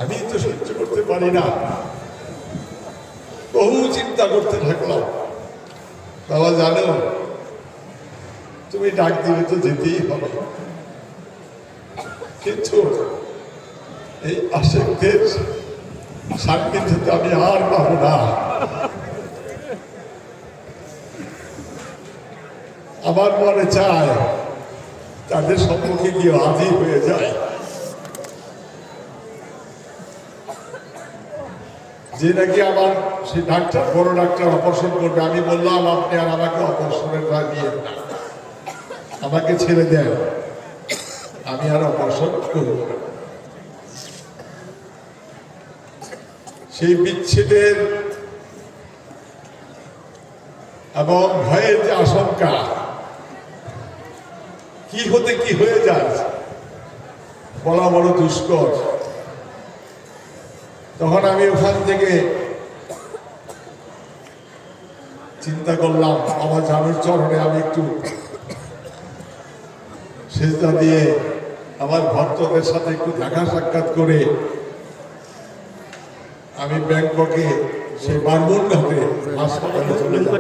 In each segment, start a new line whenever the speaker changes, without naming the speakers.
আমি তো সহ্য করতে পারি না। বহু চিন্তা করতে থাকলাম, বাবা জানো তুমি ডাক দিলে তো যেতেই হবে, কিন্তু এই আশেকদের সান্নিধ্যে আমি আর পাবো না। আমার মনে চায় তাদের সম্মুখে গিয়ে হাজির হয়ে যায়, যে নাকি আমার সেই ডাক্তার, বড় ডাক্তার অপারেশন করবে। আমি বললাম আপনি আর আমাকে অপারেশনের দায় দিয়েন না, আমাকে ছেড়ে দেন, আমি আর অপারেশন করব না। সেই বিচ্ছেদের এবং ভয়ের যে আশঙ্কা, কি হতে কি হয়ে যায় বলা বড় দুষ্কর। তখন আমি ওখান থেকে চিন্তা করলাম আমার জানুর চরণে আমি একটু সেজদা দিয়ে আমার ভক্তদের সাথে একটু দেখা সাক্ষাৎ করে আমি ব্যাংককে সেই বারমুন্ডাতে হাসপাতালে চলে যাব।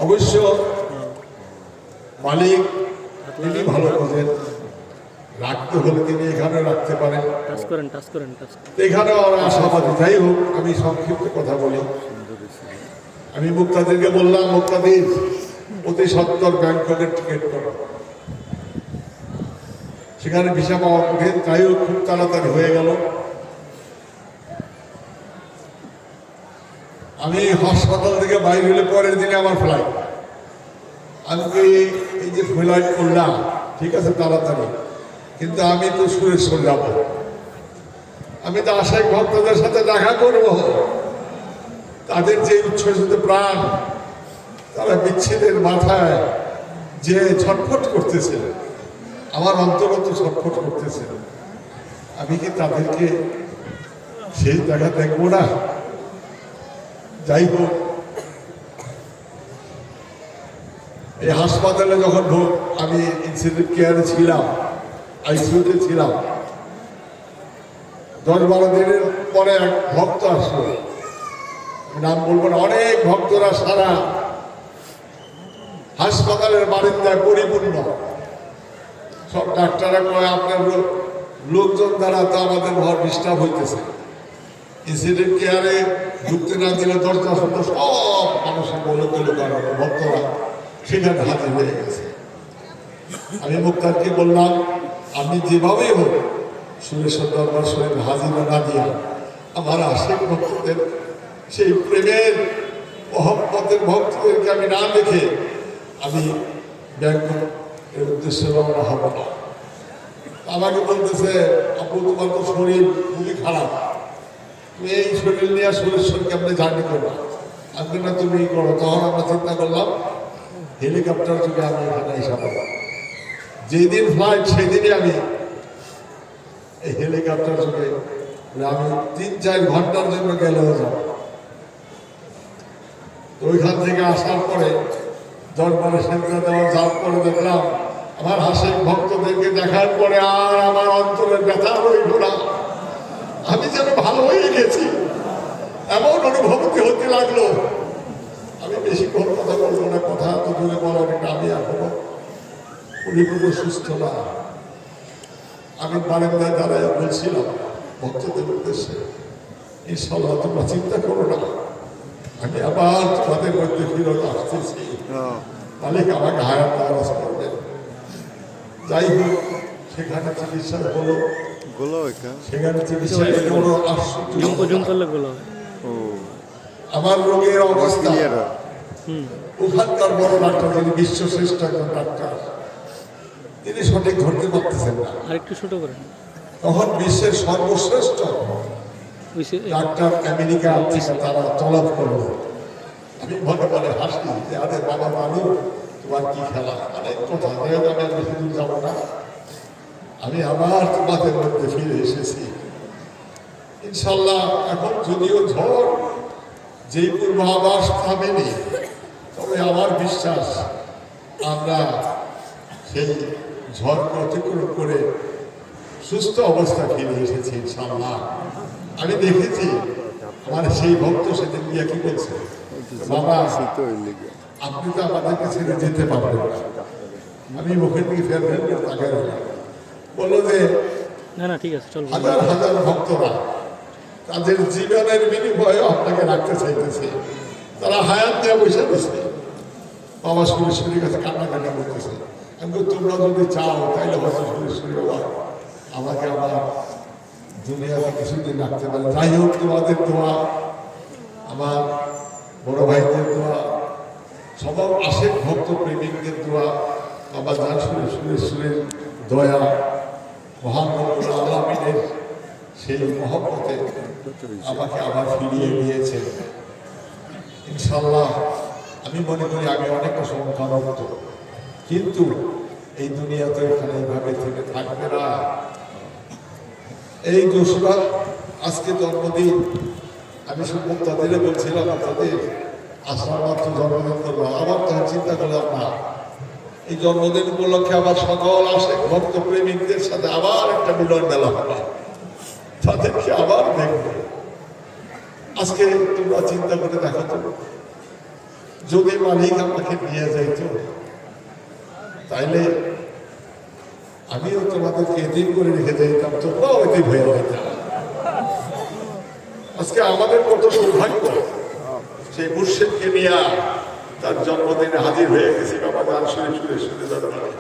অবশ্য মালিক তিনি ভালো বোঝেন, রাখতে হলে তিনি এখানে রাখতে পারেন, এখানেও আশাবাদী। যাই হোক, আমি সংক্ষিপ্ত কথা বলি। আমি মুক্তাদিরকে বললাম, মুক্তাদির অতি সত্তর ব্যাংককের টিকিট করো। সেখানে ভিসা পাওয়া কঠিন, তাই হোক খুব তাড়াতাড়ি হয়ে গেল। আমি হাসপাতাল থেকে বাইরে হলে পরের দিনে আমার ফ্লাইট। আমি এই যে ফ্লাইট করলাম, ঠিক আছে তাড়াতাড়ি, কিন্তু আমি তো সুরেশ্বর যাব, আমি তো আশায় ভক্তদের সাথে দেখা করব। তাদের যে উচ্ছ্বসিত প্রাণ, তারা বিচ্ছেদের মাথায় যে ছটফট করতেছে, আমার অন্তরত ছটফট করতেছে, আমি কি তাদেরকে সেই জায়গা দেখবো না? যাই হোক, এই হাসপাতালে যখন আমি ইনসিডেন্ট কেয়ারে ছিলাম, আইসিইউতে ছিলাম, 10-12 দিনের পরে এক ভক্ত আসলো, নাম বলবো না, অনেক ভক্তরা সারা হাসপাতালের বারিন্দায় পরিপূর্ণ। সব ডাক্তাররা কয় আপনার লোকজন দ্বারা তো আমাদের ঘর ডিস্টার্ব হইতেছে। ইনসিডেন্ট কেয়ারে ঢুকতে না দিলে দরজা সব মানুষের বলে তুলে করানো, ভক্তরা সেখানে হাজির হয়ে গেছে। আমি মুক্তারকে বললাম, আপনি যেভাবেই হোক সুরেশ্বর দরবার শরীফ হাজিরা না দিয়া আমার আশেক ভক্তদের সেই প্রেমের মহব্বতের ভক্তদেরকে আমি না দেখে আমি ব্যাংকক এর উদ্দেশ্যে রওনা হব না। আমাকে বলতেছে, আপু তোমার তো শরীর খুবই খারাপ, তুমি এই শরীর নিয়ে সুরেশ্বরকে আপনি জার্নি করো, আমি না তুমি করো। তখন আমরা চিন্তা করলাম হেলিকপ্টার যুগে আমি এখানে হিসাব, যেদিন ফ্লাইট সেদিনই আমি এই হেলিকপ্টার যুগে আমি 3-4 ঘন্টার জন্য গেলেও যাব। তো ওইখান থেকে আসার পরে দরবারে সেজদা দেওয়া যাওয়ার পরে দেখলাম আমার আশেক ভক্তদেরকে দেখার পরে আর আমার অন্তরের ব্যথা রইল না। আমি যেন ভালো হয়ে গেছি এমন অনুভূতি হতে লাগলো। আমি বেশিক্ষণ কথা বলবো না, কথা এত দূরে বলা অনেক, আমি এখনো পরিপূর্ণ সুস্থ না। আমি বারান্দায় দাঁড়ায় বলছিলাম ভক্তদের উদ্দেশ্যে, ইনশাআল্লাহ তোমরা চিন্তা করো না, আমি আবার তোমাদের মধ্যে ফিরত আসতেছি, মালিক আমাকে হায়াত দারাজ করবেন। যাই হোক, সেখানে চিকিৎসা হলো, সেখানে চিকিৎসা কোনো আশ্চর্য, আমার রোগের অবস্থা ওখানকার বড় ডাক্তার, যিনি বিশ্বশ্রেষ্ঠ একজন ডাক্তার, তিনি সঠিক ধরতে পারতেছেন না। আরেকটু ছোট করেন। তখন বিশ্বের সর্বশ্রেষ্ঠ ডাক্তার আমেরিকা থেকে তারা তলব করলো। আমি মনে মনে হাসি যে আরে বাবা মানু তোমার কি খেলা, অনেক কথা, আমি বেশি দূর যাবো না, আমি আবার তোমাদের মধ্যে ফিরে এসেছি ইনশাল্লাহ। এখন যদিও ঝড় যেই পূর্বাভাস থামেনি, তবে আমার বিশ্বাস আমরা সেই ঝড়কে অতিক্রম করে সুস্থ অবস্থা ফিরে এসেছি ইনশাআল্লাহ। আমি দেখেছি আমার সেই ভক্ত সেদিন গিয়া কি বলছে, বাবা আপনি তো আমাদেরকে ছেড়ে যেতে পারবেন না। আমি মুখের দিকে ফেরবেন তাকে বললো যে
না না ঠিক আছে চলো।
হাজার হাজার ভক্তরা তাদের জীবনের বিনিময়ে আপনাকে রাখতে চাইতেছে, তারা হায়াত দিয়ে বসে বসে বাবা সুরেশ্বরীর কাছে কান্নাকাটি করতেছে। আমি বলি, তোমরা যদি চাও তাইলে হয়তো সুরেশ্বরী বাবা আমাকে আমার দুনিয়াতে কিছুদিন রাখতে পারে। যাই হোক, তোমাদের দোয়া, আমার বড় ভাইদের দোয়া, সবার আশেক ভক্ত প্রেমিকদের দোয়া, বাবা যান সুরেশ্বরীর দয়া, মহান রব্বুল আলামিনের সেই মহব্বতে আমাকে আবার ফিরিয়ে দিয়েছে ইনশাআল্লাহ। আমি মনে করি আমি অনেক অসংখ্য ভক্ত, কিন্তু এই দুনিয়াতে এখানে এইভাবে থেকে থাকবে না। এই দোসরা আজকে জন্মদিন, আমি শুধু তাদের বলছিলাম তাদের আসার মাত্র জন্মদিন করবো, আবার তখন চিন্তা করলাম না এই জন্মদিন উপলক্ষে আবার সকল আশেক ভক্ত প্রেমিকদের সাথে আবার একটা মিলন মেলা হবে, তাদেরকে আবার দেখবে। আজকে তোমরা চিন্তা করে দেখো তো, যদি মালিক আমাকে নিয়ে যাইতো তাইলে আমিও তোমাদেরকে এদিন করে রেখে যাইতাম, তোমরাও এদিন হয়ে যেতাম। আজকে আমাদের কত সৌভাগ্য, সেই মুর্শিদকে নিয়ে তার জন্মদিনে হাজির হয়ে গেছি বাবা গান শুনে শুনে শুনে দরবারে।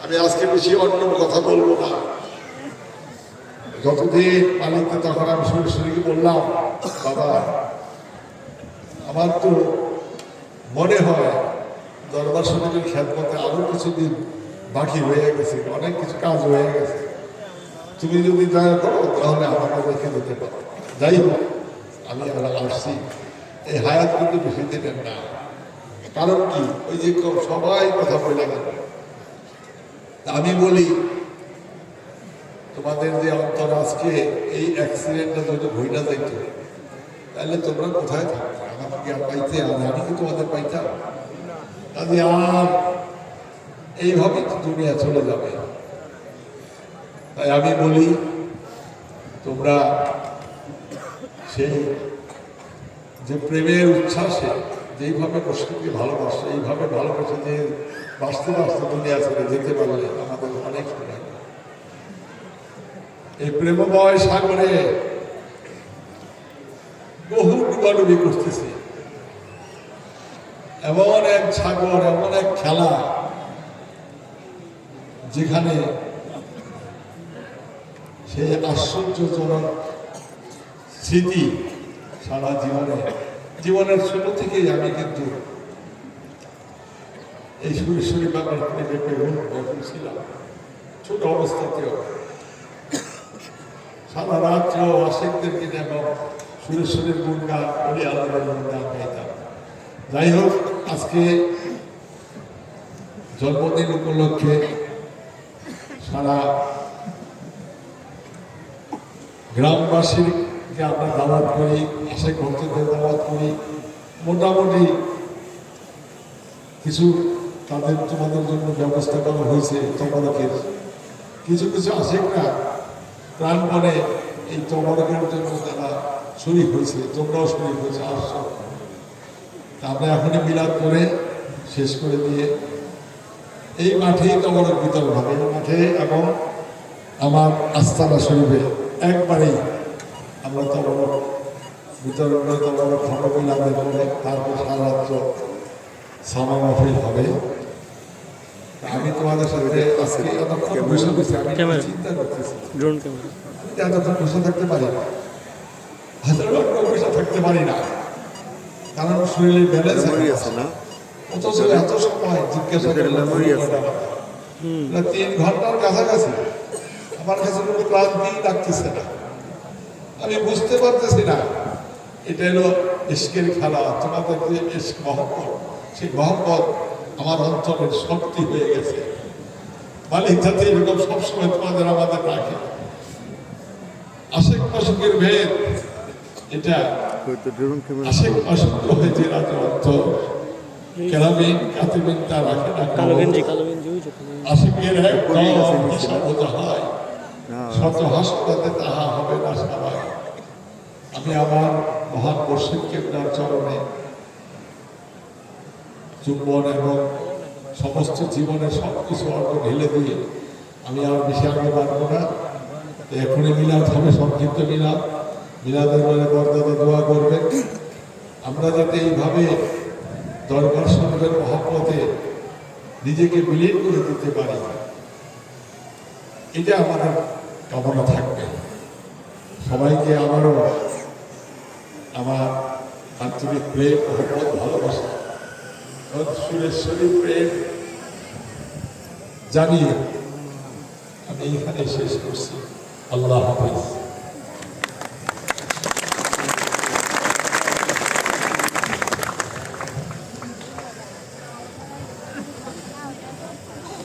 আমি আজকে বেশি অন্য কথা বলবো না, যতদিন মালিককে তখন আমি সুরেশ্বরীকে বললাম, বাবা আমার তো মনে হয় দরবার শরীফের খেদমতে আরো কিছুদিন বাকি হয়ে গেছে, অনেক কিছু কাজ হয়ে গেছে, তুমি যদি দয়া করো তাহলে আমাকে রেখে দিতে পারো। যাই হোক, আমি আসছি, এই হায়াত কিন্তু বেশি দিলেন না। কারণ কি, ওই যে সবাই কথা বলে গেল। আমি বলি তোমাদের যে অন্তর আজকে এই অ্যাক্সিডেন্টটা যদি ভইটা যাইত তাহলে তোমরা কোথায় থাকবে? আমাকে কি আর পাইতে, আর আমি কি তোমাদের পাইতাম? কাজে আর এইভাবেই তো দুনিয়া চলে যাবে। তাই আমি বলি তোমরা সেই যে প্রেমের উচ্ছ্বাসে যেইভাবে মুর্শিদকে ভালোবাসে, এইভাবে ভালোবাসে যে বাঁচতে বাঁচতে দুনিয়া ছেড়ে যেতে পারলে আমাদের অনেক সময়। এই প্রেমময় সাগরে বহু ডুবাডুবি করতেছে, এমন এক সাগর, এমন এক খেলা যেখানে সেই আশ্চর্যজনক স্মৃতি সারা জীবনের শুরু থেকেই আমি কিন্তু এই সুরেশ্বরী বাবার প্রেমে প্রেরণ ছিলাম। ছোট অবস্থাতেও সারা রাত্র আশেকদেরকে যেন সুরেশ্বরীর গুণগান, অলি আল্লাহর গুণগান গাইতাম। যাই হোক, আজকে জন্মদিন উপলক্ষে সারা গ্রামবাসীকে আমরা দাওয়াত করি, আশেক ভক্তদের দাওয়াত করি। মোটামুটি কিছু তোমাদের জন্য ব্যবস্থা করা হয়েছে তবরকের। কিছু কিছু আশেকরা প্রাণপণে এই তবরকের জন্য তারা শরীক হয়েছে, তোমরাও শরীক হয়েছে, আসছো। আমরা এখনই মিলাদ করে শেষ করে দিয়ে এই মাঠেই তবরক বিতরণ হবে, এই মাঠে এবং আমার আস্তানা শরীফে একবারেই আমরা তবরক বিতরণ করে তবরক খন্ড মিলাদের করে তারপর সারা রাত্র সামা মাহফিল হবে। আমি তোমাদের সাথে আজকে এতক্ষণ বসে বসে আমি চিন্তা করতেছি, এতক্ষণ বসে থাকতে পারি না, হাজার বসে থাকতে পারি না, কারণ শরীরের ব্যালেন্স আছে না। অথচ এত সময় জিজ্ঞাসা করলাম 3 ঘন্টার কাছাকাছি, আমার কাছে কোনো ক্লান্তি লাগতেছে না। আমি বুঝতে পারতেছি না এটা হলো ইশকের খেলা, তোমাদের যে ইশক মহব্বত, সেই মহব্বত আমার অন্তরের শক্তি হয়ে গেছে। মালিক যাতে এরকম সবসময় তোমাদের আমাদের রাখে। আশেক আশেকের ভেদ এটা আশেক আশেক হয়েছে রাজা অর্থ কেরামিন কাতিবিন তা রাখে না। আশেকের এক দল হিসাব হতে হয়, শত হাসপাতে তাহা হবে না সবাই। আমি আমার মহান মুর্শিদ কেবলার চরণে চুম্বন এবং সমস্ত জীবনের সব কিছু অর্থ ঢেলে দিয়ে আমি আর বেশি আগে পারবো না। এখনই মিলাদ হবে, সংক্ষিপ্ত মিলাদ। মিলাদের মানে বরদাদা দোয়া করবে আমরা যাতে এইভাবে দরবার শরীফের মহব্বতে নিজেকে বিলীন করে দিতে পারি, এটা আমাদের কামনা থাকবে। সবাইকে আবারও আমার আন্তরিক প্রেম মহব্বত ভালোবাসা সুরেশ্বরী প্রেম জানিয়ে আমি এখানে শেষ করছি। আল্লাহ হাফেজ।